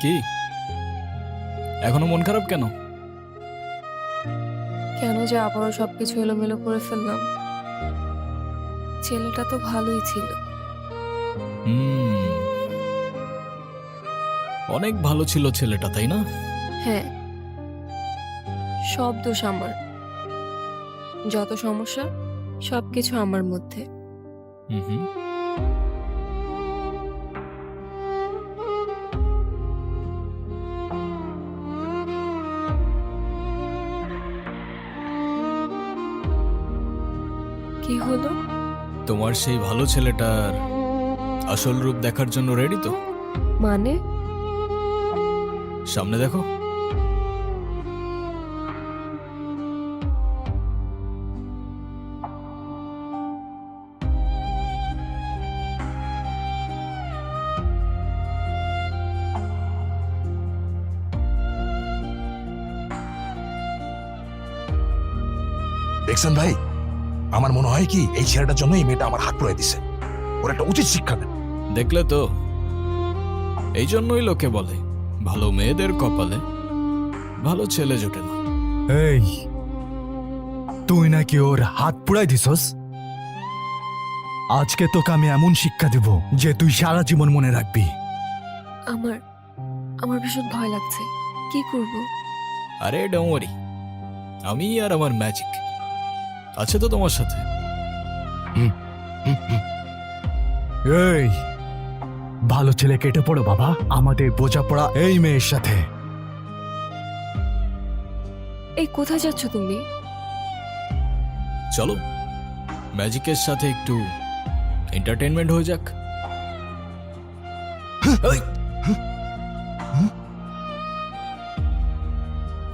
কি এখনো মন খারাপ কেন? কেন যে আবারও সবকিছু এলোমেলো করে ফেললাম। ছেলেটা তো ভালোই ছিল। অনেক ভালো ছিল ছেলেটা, তাই না? হ্যাঁ, সব দোষ আমার। যত সমস্যা সবকিছু আমার মধ্যে। হুম। কি হলো? তোমার সেই ভালো ছেলেটার আসল রূপ দেখার জন্য রেডি তো? মানে? সামনে দেখো। দেখছেন ভাই, আমার মনে হয় কি এই ছেলেটার জন্য এই মেয়েটা আমার হাত পুড়াই দিছে। ওর একটা উচিত শিক্ষা দেন। দেখলে তো, এই জন্যই লোকে বলে ভালো মেয়েদের কপালে ভালো ছেলে জোটে না। এই, তুই নাকি ওর হাত পুড়াই দিছস? আজকে তোকে আমি এমন শিক্ষা দেব যে তুই সারা জীবন মনে রাখবি। আমার আমার ভীষণ ভয় লাগছে। কি করব? আরে ডোন্ট ওয়ারি, আমি আর আমার ম্যাজিক আছে তো তোমার সাথে। এই, ভালো ছেলে কেটে পড়ো বাবা, আমাদের বোঝাপড়া এই মেয়ের সাথে। এই কোথায় যাচ্ছ তুমি? চলো, ম্যাজিকের সাথে একটু এন্টারটেনমেন্ট হয়ে যাক।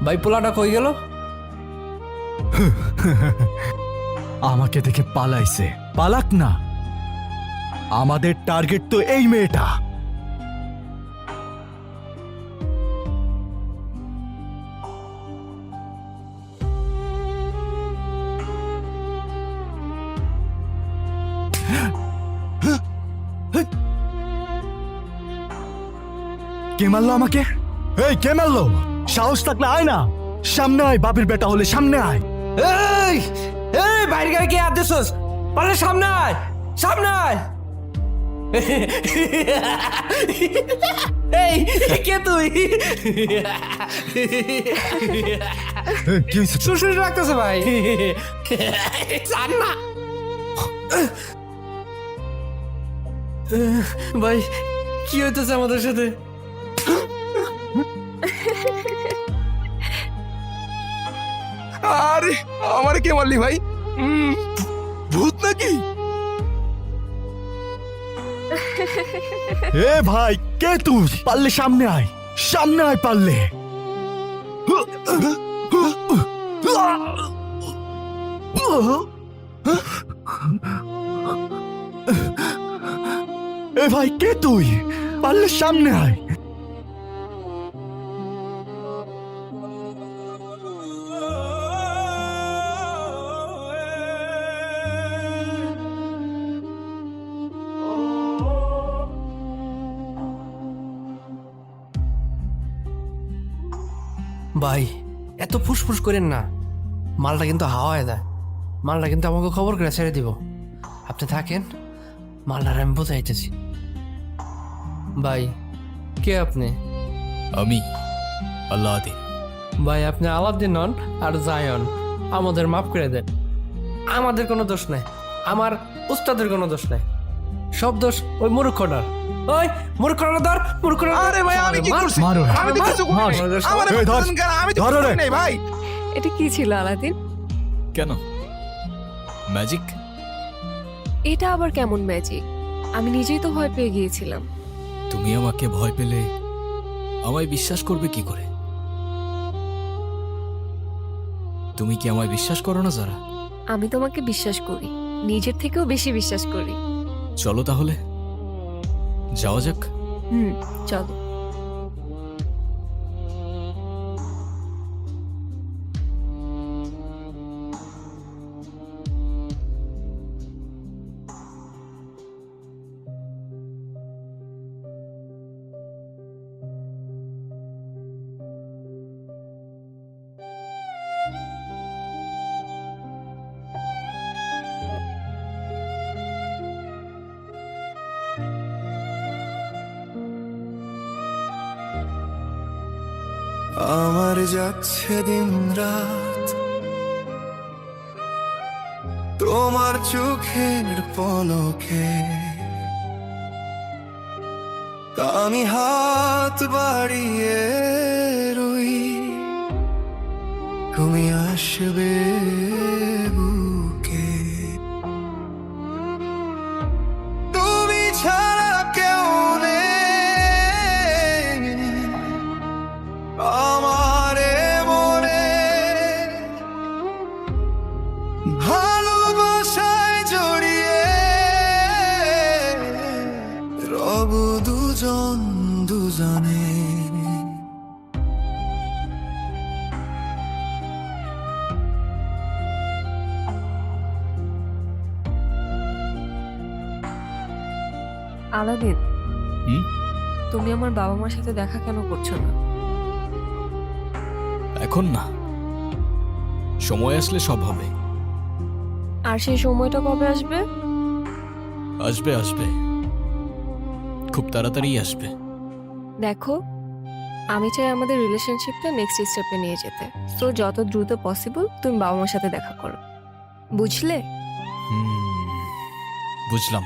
ভাই পোলাটা কই গেল? আমাকে দেখে পালাইছে। পালাক না, আমাদের টার্গেট তো এই মেয়েটা। কে মারলো আমাকে? এই, কে মারলো? সাহস থাকলে আয় না, সামনে আয়। বাপের বেটা হলে সামনে আয়। এই এই বাইরে গাড়ি কে আদেছস? পারলে সামনে আয়, সামনে আয়। এই কে তুই? এই, কি হয়েছে? সুশুরি লাগতেছে ভাই। জান না ভাই, কি হইতেছে আমাদের সাথে? আরে আমারে কে মারলি ভাই? ভূত নাকি? এ ভাই, কে তুই? পারলে সামনে আয়, সামনে আয় পারলে। এ ভাই, কে তুই? পারলে সামনে আয়। ভাই এত ফুসফুস করেন না, মালটা কিন্তু হাওয়ায় দেয়। মালটা কিন্তু আমাকে খবর করে ছেড়ে দিব। আপনি থাকেন, মালটার আমি বোঝাইতেছি। ভাই কে আপনি? আমি আল্লাদিন। ভাই আপনি আলাদিন হন আর জায়ন, আমাদের মাফ করে দেন। আমাদের কোনো দোষ নাই, আমার উস্তাদের কোনো দোষ নাই। সব দোষ ওই মূর্খটার। ওই মূর্খটা ধর, মূর্খটা। আরে ভাই, আমি কি করছি? মারো না। আমি তো কিছু করি নাই। আমারে এই, ধর। মারতেছেন কেন? আমি তো ধরো কিছু রে। করি নাই ভাই। এটা কি ছিল আলাদিন? কেন ম্যাজিক? এটা আবার কেমন ম্যাজিক? আমি নিজেই তো ভয় পেয়ে গিয়েছিলাম। তুমি আমাকে ভয় পেলে আমায় বিশ্বাস করবে কি করে? তুমি কি আমায় বিশ্বাস করো না যারা? আমি তোমাকে বিশ্বাস করি, নিজের থেকেও বেশি বিশ্বাস করি। চলো তাহলে যাওয়া যাক। চলো। যাচ্ছে দিন রাত তোমার চোখের পলকে, আমি হাত বাড়িয়ে রই, তুমি আসবে বুকে। তুমি ছাড়া কেউ নেই আমারে মনে, ভালোবাসায় জড়িয়ে রব দুজন দুজনে। আলাদিন, হুম? তুমি আমার বাবা মার সাথে দেখা কেন করছো না? এখন না, সময় আসলে সব হবে। আর সেই সময়টা কবে আসবে? আসবে আসবে, খুব তাড়াতাড়ি আসবে। দেখো, আমি চাই আমাদের রিলেশনশিপটা নেক্সট স্টেপে নিয়ে যেতে। সো যত দ্রুত পসিবল তুমি বাবা মার সাথে দেখা করো, বুঝলে? বুঝলাম।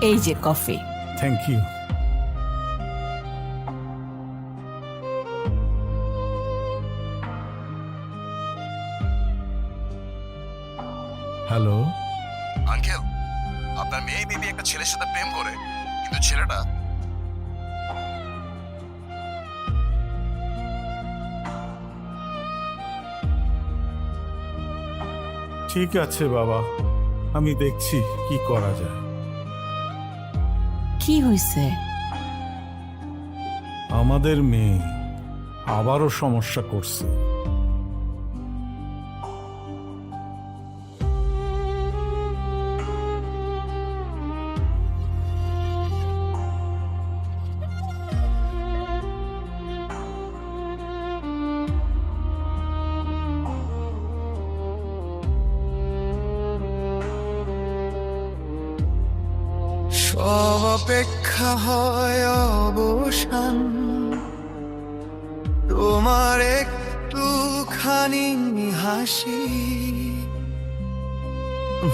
এই যে coffee. Thank you. Hello, uncle, আপনার মেয়ে বেবি একটা ছেলের সাথে প্রেম করে, কিন্তু ছেলেটা ঠিক আছে বাবা, আমি দেখছি কি করা যায়। কি হয়েছে? আমাদের মেয়ে আবারও সমস্যা করছে। সব অপেক্ষা হয় অবসান, তোমার একটুখানি হাসি,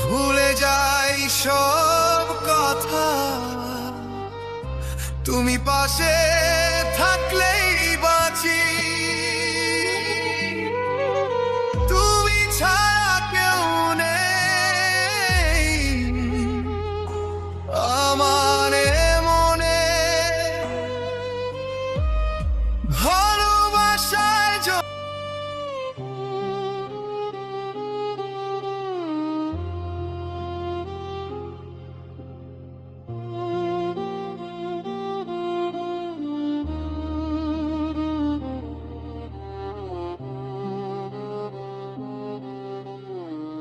ভুলে যাই সব কথা, তুমি পাশে থাকলেই বাঁচি।